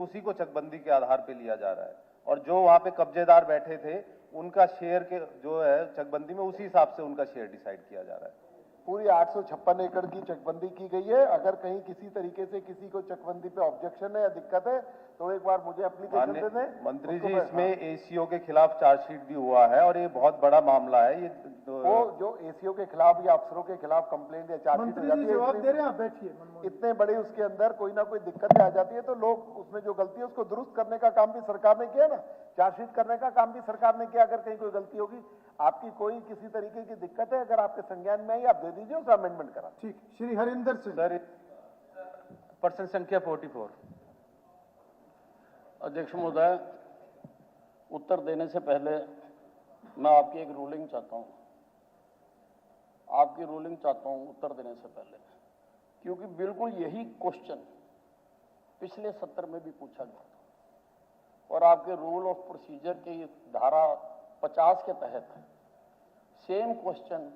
उसी को चकबंदी के आधार पे लिया जा रहा है और जो वहां पे कब्जेदार बैठे थे उनका शेयर के जो है चकबंदी में उसी हिसाब से उनका शेयर डिसाइड किया जा रहा है। पूरी 856 एकड़ की चकबंदी की गई है। अगर कहीं किसी तरीके से किसी को चकबंदी पे ऑब्जेक्शन है या दिक्कत है तो एक बार मुझे एप्लीकेशन दे दें। मंत्री जी, इसमें एसीओ के खिलाफ चार्जशीट भी हुआ है और ये बहुत बड़ा मामला है। ये वो जो एसीओ के खिलाफ या अफसरों के खिलाफ कंप्लेंट या चार्जशीट हो जाती है, जवाब दे रहे हैं आप, बैठिए। इतने बड़े उसके अंदर कोई ना कोई दिक्कतें आ जाती है तो लोग उसमें जो गलती है उसको दुरुस्त करने का काम भी सरकार ने किया ना, चार्जशीट करने का काम भी सरकार ने किया। अगर कहीं कोई गलती होगी, आपकी कोई किसी तरीके की दिक्कत है, अगर आपके संज्ञान में आई आप दे दीजिए, उसका अमेंडमेंट करा। ठीक। श्री हरिंदर सिंह सर, पर्सन संख्या 44। अध्यक्ष महोदय, उत्तर देने से पहले मैं आपकी एक रूलिंग चाहता हूं, आपकी रूलिंग चाहता हूं उत्तर देने से पहले, क्योंकि बिल्कुल यही क्वेश्चन पिछले सत्र में भी पूछा गया था और आपके रूल ऑफ प्रोसीजर की धारा 50 के तहत सेम क्वेश्चन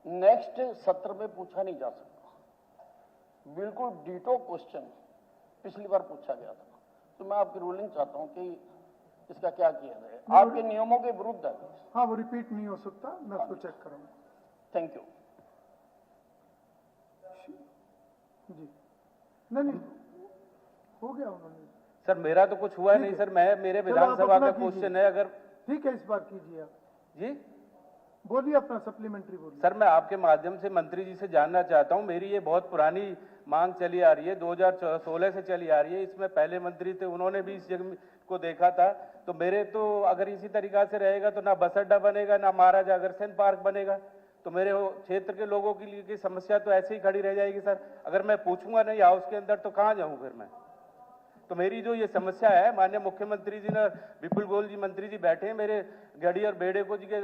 नेक्स्ट सत्र में पूछा नहीं जा सकता। बिल्कुल डीटो क्वेश्चन पिछली बार पूछा गया था, तो मैं आपकी रूलिंग चाहता हूं कि इसका क्या किया जाए। आपके नियमों के विरुद्ध है। हाँ, वो रिपीट नहीं हो सकता, मैं उसको चेक करूंगा। थैंक यू जी। नहीं हो गया उन्होंने। सर, मेरा तो कुछ हुआ नहीं सर, मेरे विधानसभा का क्वेश्चन है। अगर ठीक है, इस बार कीजिए आप। जी बोलिए, अपना सप्लीमेंट्री बोलिए। सर, मैं आपके माध्यम से मंत्री जी से जानना चाहता हूं, मेरी ये बहुत पुरानी मांग चली आ रही है, 2016 से चली आ रही है। इसमें पहले मंत्री थे, उन्होंने भी इस जगह को देखा था। तो मेरे तो अगर इसी तरीका से रहेगा तो ना बस अड्डा बनेगा, ना महाराजा अग्रसेन पार्क बनेगा, तो मेरे क्षेत्र के लोगों के लिए की समस्या तो ऐसे ही खड़ी रह जाएगी सर। अगर मैं पूछूंगा नहीं हाउस के अंदर तो कहाँ जाऊं फिर मैं? तो मेरी जो ये समस्या है, माननीय मुख्यमंत्री जी ने, विपुल गोयल जी मंत्री जी बैठे हैं, मेरे गढ़ी और बेड़े को जी के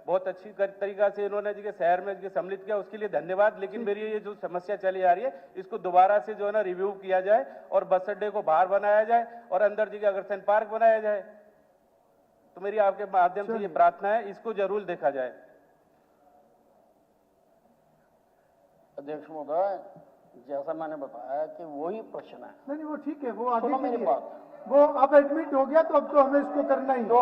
बहुत अच्छी तरीका से इन्होंने जी के शहर में जी सम्मिलित किया, उसके लिए धन्यवाद। लेकिन मेरी ये जो समस्या चली आ रही है, इसको दोबारा से जो है ना रिव्यू किया जाए और बस अड्डे को बाहर बनाया जाए और अंदर जी के अग्रसेन पार्क बनाया जाए। तो मेरी आपके माध्यम से ये प्रार्थना है, इसको जरूर देखा जाए। अध्यक्ष महोदय, जैसा मैंने बताया कि वही प्रश्न है। नहीं, वो ठीक है, वो आगे सुनो मेरी बात। वो अब एडमिट हो गया तो अब तो हमें इसको करना ही। तो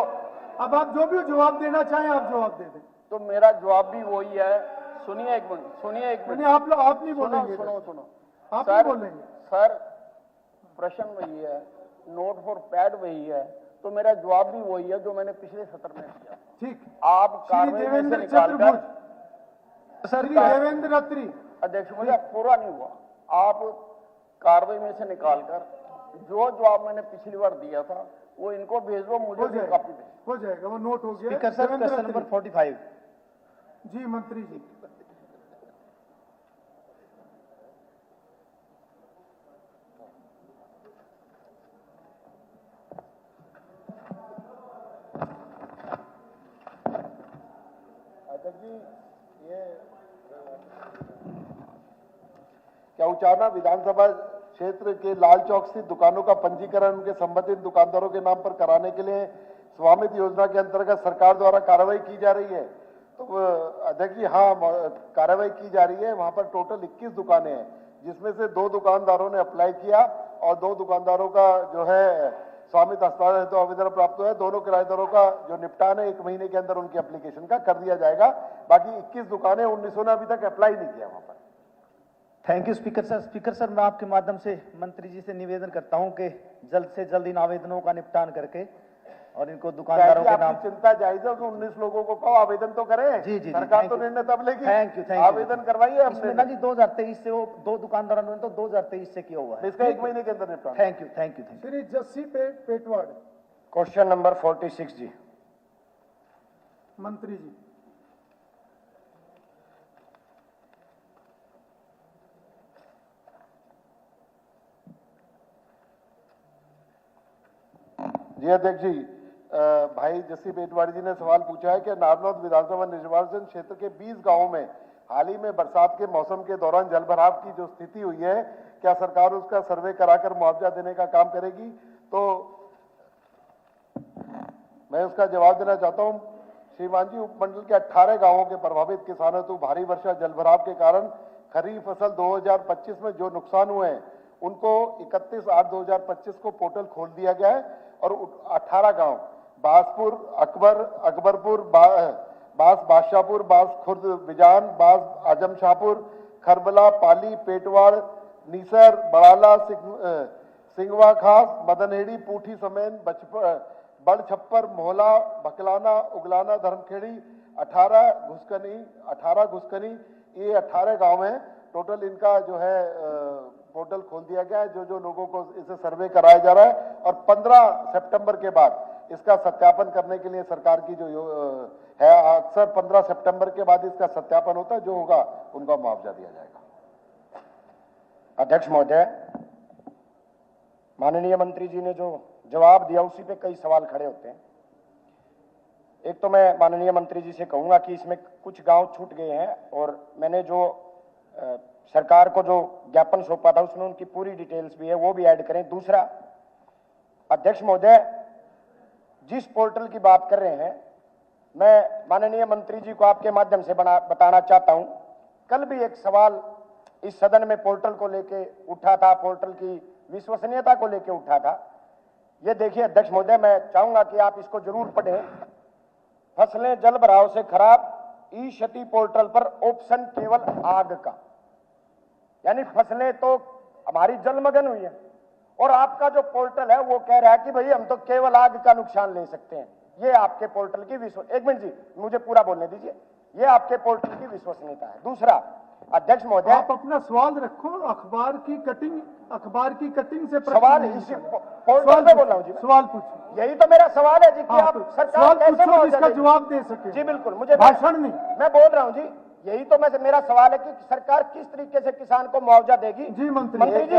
अब आप जो भी जवाब देना चाहें आप जवाब दे दें। तो मेरा जवाब भी वही है। सुनिए एक मिनट, सुनिए एक मिनट। आप लोग, आप नहीं बोलेंगे? सुनो आप नहीं बोलेंगे सर। प्रश्न वही है, नोट फॉर पैड वही है, तो मेरा जवाब भी वही है जो मैंने पिछले सत्र में दिया। ठीक। आप कार्रवाई में से निकालकर सर, देवेंद्र अत्री। अध्यक्ष मुझे पूरा नहीं हुआ। आप कार्रवाई में से निकालकर जो जवाब मैंने पिछली बार दिया था वो इनको भेज दो, मुझे भी कॉपी भेज। हो जाएगा, वो नोट हो गया। Speaker sir, question number 45। जी मंत्री जी। अध्यक्ष जी, ये क्या उचाना विधानसभा क्षेत्र के लाल चौक स्थित दुकानों का पंजीकरण उनके संबंधित दुकानदारों के नाम पर कराने के लिए स्वामित्व योजना के अंतर्गत सरकार द्वारा कार्रवाई की जा रही है? तो अध्यक्ष जी, हाँ, कार्रवाई की जा रही है। वहां पर टोटल 21 दुकानें हैं, जिसमें से 2 दुकानदारों ने अप्लाई किया और 2 दुकानदारों का जो है स्वामित्व हस्तांतरण हेतु आवेदन प्राप्त हुआ है। दोनों किराएदारों का जो निपटान है 1 महीने के अंदर उनकी एप्लीकेशन का कर दिया जाएगा। बाकी 21 दुकानें 1900 ने अभी तक अप्लाई नहीं किया वहां पर। Thank you speaker sir. Speaker sir, मैं आपके माध्यम से मंत्री जी से निवेदन करता हूं कि जल्द से जल्द इन आवेदनों का निपटान करके और इनको दुकानदारों के नाम। चिंता जायज है, 19 लोगों को कहो आवेदन तो करें। जी जी, सरकार तो निर्णय तब लेगी। Thank you. आवेदन करवाइए। इसमें ना जी 2023 से वो 2 दुकानदारों ने तो 2023 से किया हुआ है। इसका 1 महीने के अंदर निपटान। Thank you. Shri Jassi Petwar. Question number 46 जी। मंत्री जी। जी अध्यक्ष जी, भाई जस्सी पेटवाड़ी जी ने सवाल पूछा है कि नारनौद विधानसभा निर्वाचन क्षेत्र के 20 गांवों में हाल ही में बरसात के मौसम के दौरान जलभराव की जो स्थिति हुई है, क्या सरकार उसका सर्वे कराकर मुआवजा देने का काम करेगी? तो मैं उसका जवाब देना चाहता हूं। श्रीमान जी, उपमंडल के 18 गांवों के प्रभावित किसानों को भारी वर्षा जलभराव के कारण खरीफ फसल 2025 में जो नुकसान हुए हैं उनको 31/8/2025 को पोर्टल खोल दिया गया है और 18 गांव बासपुर, अकबरपुर, बास बादशाहपुर, बास खुर्द बिजान, बास आजम शाहपुर, खरबला, पाली, पेटवाड़, नीसर, बड़ाला, सिंगवा खास, मदनहेड़ी, पूठी समेन, बड़ छप्पर, मोहला, भकलाना, उगलाना, धर्मखेड़ी, 18 घुसकनी, ये 18 गांव हैं। टोटल इनका जो है पोर्टल खोल दिया गया है, जो लोगों को इसे सर्वे कराया जा रहा है और 15 सितंबर के बाद इसका सत्यापन करने के लिए सरकार की जो है, अक्सर 15 सितंबर के बाद इसका सत्यापन होता है, जो होगा उनका मुआवजा दिया जाएगा। अध्यक्ष महोदय, माननीय मंत्री जी ने जो जवाब दिया उसी पे कई सवाल खड़े होते हैं। एक तो मैं माननीय मंत्री जी से कहूंगा कि इसमें कुछ गांव छूट गए हैं और मैंने जो सरकार को जो ज्ञापन सौंपा था उसमें उनकी पूरी डिटेल्स भी है, वो भी ऐड करें। दूसरा, अध्यक्ष महोदय, जिस पोर्टल की बात कर रहे हैं, मैं माननीय मंत्री जी को आपके माध्यम से बताना चाहता हूं। कल भी एक सवाल इस सदन में पोर्टल को लेके उठा था, पोर्टल की विश्वसनीयता को लेके उठा था। ये देखिए अध्यक्ष महोदय, मैं चाहूंगा कि आप इसको जरूर पढ़ें। फसलें जल भराव से खराब, ई क्षति पोर्टल पर ऑप्शन केवल आग का, यानी फसलें तो हमारी जलमग्न हुई है और आपका जो पोर्टल है वो कह रहा है कि भाई हम तो केवल आग का नुकसान ले सकते हैं। ये आपके पोर्टल की एक मिनट जी, मुझे पूरा बोलने दीजिए। ये आपके पोर्टल की विश्वसनीयता है। दूसरा, अध्यक्ष महोदय, आप अपना सवाल रखो, अखबार की कटिंग से सवाल इसी पोर्टल पे बोल रहा हूं जी, सवाल पूछो। यही तो मेरा सवाल है जी कि हाँ, आप तो सरकार सवाल कैसे पूछो मुआवजा जिसका देगी? जवाब दे सके। जी बिल्कुल, मुझे भाषण नहीं, मैं बोल रहा हूं जी, यही तो मेरा सवाल है कि सरकार किस तरीके से किसान को मुआवजा देगी। जी मंत्री जी,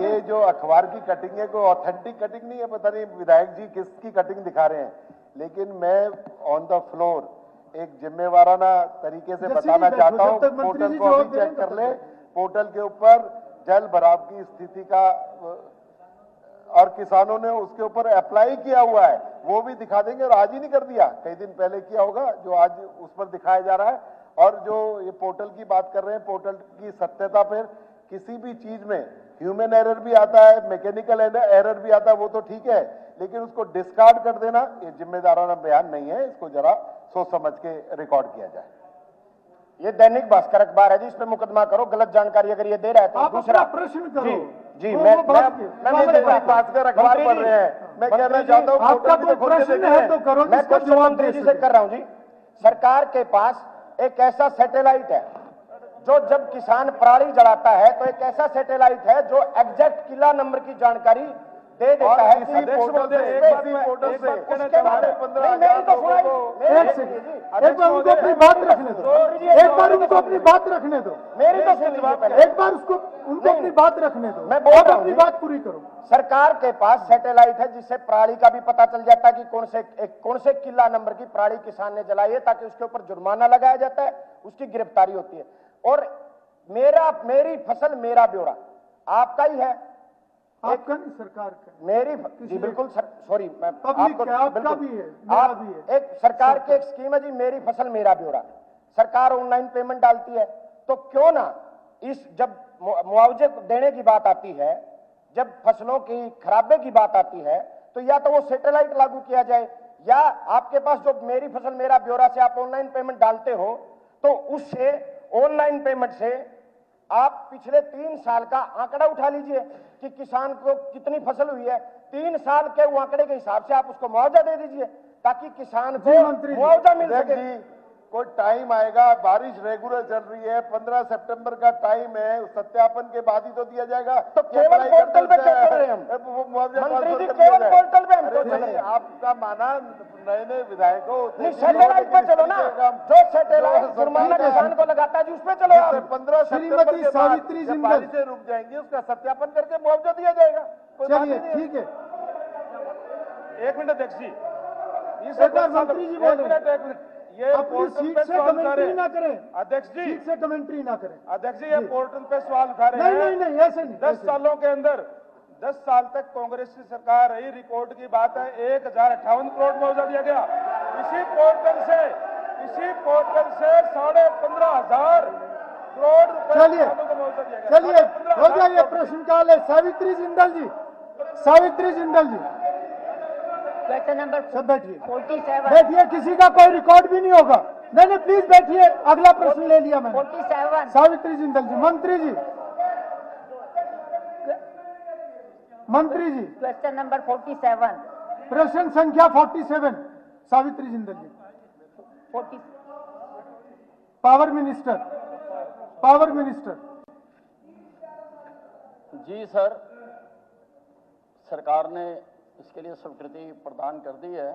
ये जो अखबार की कटिंग है, कोई ऑथेंटिक कटिंग नहीं है, पता नहीं विधायक जी किसकी कटिंग दिखा रहे हैं, लेकिन मैं ऑन द फ्लोर एक जिम्मेवाराना तरीके से बताना चाहता हूं। पोर्टल को अभी चेक कर ले, पोर्टल के ऊपर जल भराव की स्थिति का और किसानों ने उसके ऊपर अप्लाई किया हुआ है, वो भी दिखा देंगे। और आज ही नहीं कर दिया, कई दिन पहले किया होगा, जो आज उस पर दिखाया जा रहा है। और जो ये पोर्टल की बात कर रहे हैं, पोर्टल की सत्यता पर किसी भी चीज में ह्यूमन एरर भी आता है, मैकेनिकल एरर भी आता है, वो तो ठीक है, लेकिन उसको डिस्कार्ड कर देना ये जिम्मेदाराना बयान नहीं है। इसको जरा सोच समझ के रिकॉर्ड किया जाए। ये दैनिक भास्कर अखबार है जी, इस पे मुकदमा करो, गलत जानकारी अगर ये दे रहा है तो। आप दूसरा अपना प्रश्न करो। जी, वो मैं भास्कर अखबार पढ़ रहे हैं, मैं कहना चाहता हूँ आपका कोई प्रश्न है तो करो, मैं जिसका क्वेश्चन जवाब मंत्री दे जी से सके। कर रहा हूं जी। सरकार के पास एक ऐसा सैटेलाइट है जो जब किसान पराली जलाता है तो एक ऐसा सैटेलाइट है जो एग्जैक्ट किला नंबर की जानकारी दे देता है कि एक बार उनको अपनी बात रखने दो, एक बार उनको अपनी बात रखने दो, मेरी तो सुन लीजिए पहले। एक बार उनको अपनी बात रखने दो, मैं बोल रहा हूं अपनी जी। बात पूरी करो। सरकार के पास सैटेलाइट है जिससे पराली का भी पता चल जाता है कि कौन से किला नंबर की पराली किसान ने जलाई है, ताकि उसके ऊपर जुर्माना लगाया जाता है, उसकी गिरफ्तारी होती है। और मेरी फसल मेरा ब्यौरा आपका ही है, आपका नहीं, सरकार का। मेरी जी बिल्कुल सॉरी, मैं पब्लिक है, आपका भी है, मेरा भी है। एक सरकार की एक स्कीम है जी, मेरी फसल मेरा ब्यौरा। सरकार ऑनलाइन पेमेंट डालती है, तो क्यों ना इस जब मुआवजे देने की बात आती है, जब फसलों की खराबे की बात आती है, तो या तो वो सैटेलाइट लागू किया जाए, या आपके पास जो मेरी फसल मेरा ब्यौरा से आप ऑनलाइन पेमेंट डालते हो, तो उससे ऑनलाइन पेमेंट से आप पिछले 3 साल का आंकड़ा उठा लीजिए कि किसान को कितनी फसल हुई है, 3 साल के वो आंकड़े के हिसाब से आप उसको मुआवजा दे दीजिए, ताकि किसान को मुआवजा मिल सके। कोई टाइम आएगा, बारिश रेगुलर चल रही है, 15 सितंबर का टाइम है, सत्यापन के बाद ही तो दिया जाएगा। तो केवल पोर्टल पे क्यों चल रहे हैं हम? मंत्री जी, केवल पोर्टल पे हम क्यों चल रहे हैं? आपका माना नए विधायकों नहीं, सैटेलाइट पे चलो ना, जो सैटेलाइट जुर्माना किसान को लगाता है जी, उस पे चलो आप। 15 सितंबर के बाद जब बारिशें रुक जाएंगी, उसका सत्यापन करके मुआवजा दिया जाएगा। चलिए ठीक है, 1 मिनट अध्यक्ष जी, एक बार मंत्री जी बोले, ये अपनी सीट से कमेंट्री ना करें, अध्यक्ष जी, सीट से कमेंट्री ना करें। अध्यक्ष जी, ये पोर्टल पे सवाल उठा रहे हैं। नहीं, ऐसे नहीं। 10 सालों के अंदर 10 साल तक कांग्रेस की सरकार रही, रिकॉर्ड की बात है, 1058 करोड़ मुआवजा दिया गया। इसी पोर्टल से 15,500 चलिए चलिए, हो जाइए प्रश्नकाल है। सावित्री जिंदल जी, सावित्री जिंदल जी, क्वेश्चन नंबर सब बैठिए 47 बैठिए, किसी का कोई रिकॉर्ड भी नहीं होगा। नहीं नहीं, प्लीज बैठिए, अगला प्रश्न ले लिया मैंने। 47 सावित्री जिंदल जी, मंत्री जी, मंत्री जी, क्वेश्चन नंबर 47 प्रश्न संख्या 47, सावित्री जिंदल जी, 40 पावर मिनिस्टर, पावर मिनिस्टर। जी सर, सरकार ने इसके लिए स्वीकृति प्रदान कर दी है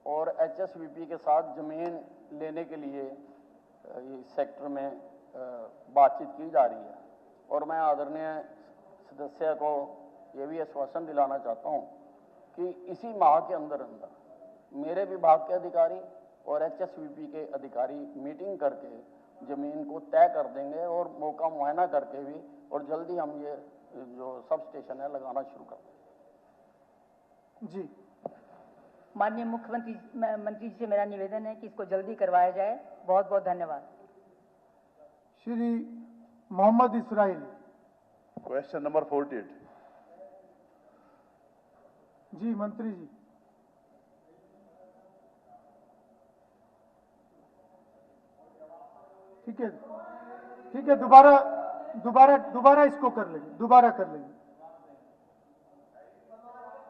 और एचएसवीपी के साथ जमीन लेने के लिए इस सेक्टर में बातचीत की जा रही है। और मैं आदरणीय सदस्य को ये भी आश्वासन दिलाना चाहता हूँ कि इसी माह के अंदर अंदर मेरे विभाग के अधिकारी और एचएसवीपी के अधिकारी मीटिंग करके जमीन को तय कर देंगे और मौका मुआयना करके भी, और जल्दी हम ये जो सब स्टेशन है लगाना शुरू कर देंगे। जी, माननीय मुख्यमंत्री मंत्री जी से मेरा निवेदन है कि इसको जल्दी करवाया जाए। बहुत बहुत धन्यवाद। Shri Mohammad Israil, question number 48। जी मंत्री जी, ठीक है ठीक है, दोबारा इसको कर लेंगे, दोबारा कर लेंगे।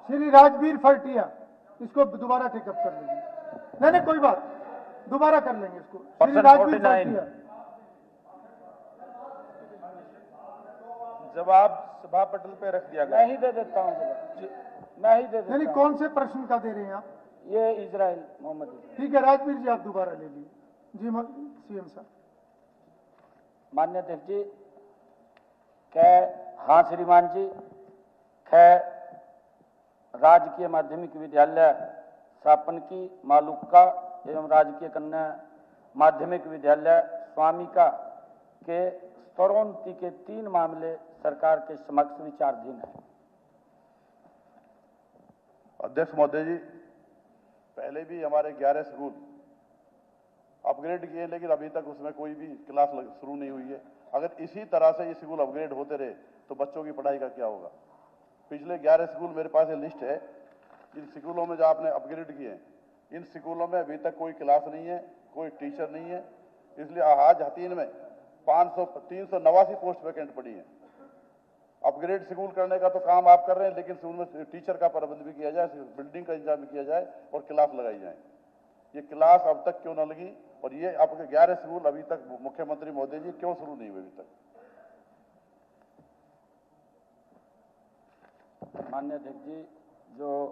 श्री राजवीर फरटिया, इसको दोबारा टेकअप कर लेंगे। नहीं नहीं, कोई बात, दोबारा कर लेंगे इसको। श्री राजवीर फरटिया, जवाब सभा पटल पे रख दिया गया। मैं ही दे देता हूँ मैं ही दे देता नहीं, कौन से प्रश्न का दे रहे हैं आप? ये इजराइल मोहम्मद। ठीक है, राजवीर जी आप दोबारा ले लीजिए। जी सीएम साहब। मान्य अध्यक्ष जी, हाँ श्रीमान जी, राजकीय माध्यमिक विद्यालय सापन की मालुका एवं राजकीय कन्या माध्यमिक विद्यालय स्वामिका के स्तरोन्नति के 3 मामले सरकार के समक्ष विचाराधीन है। अध्यक्ष महोदय जी, पहले भी हमारे 11 स्कूल अपग्रेड किए, लेकिन अभी तक उसमें कोई भी क्लास शुरू नहीं हुई है। अगर इसी तरह से ये स्कूल अपग्रेड होते रहे तो बच्चों की पढ़ाई का क्या होगा? पिछले 11 स्कूल मेरे पास ये लिस्ट है, इन स्कूलों में जो आपने अपग्रेड किए हैं, इन स्कूलों में अभी तक कोई क्लास नहीं है, कोई टीचर नहीं है। इसलिए आज हतीन में 389 पोस्ट वैकेंट पड़ी है। अपग्रेड स्कूल करने का तो काम आप कर रहे हैं, लेकिन स्कूल में टीचर का प्रबंध भी किया जाए, बिल्डिंग का इंतजाम भी किया जाए और क्लास लगाई जाए। ये क्लास अब तक क्यों न लगी, और ये आपके 11 स्कूल अभी तक मुख्यमंत्री महोदय जी क्यों शुरू नहीं हुए अभी तक? माननीय अध्यक्ष जी, जो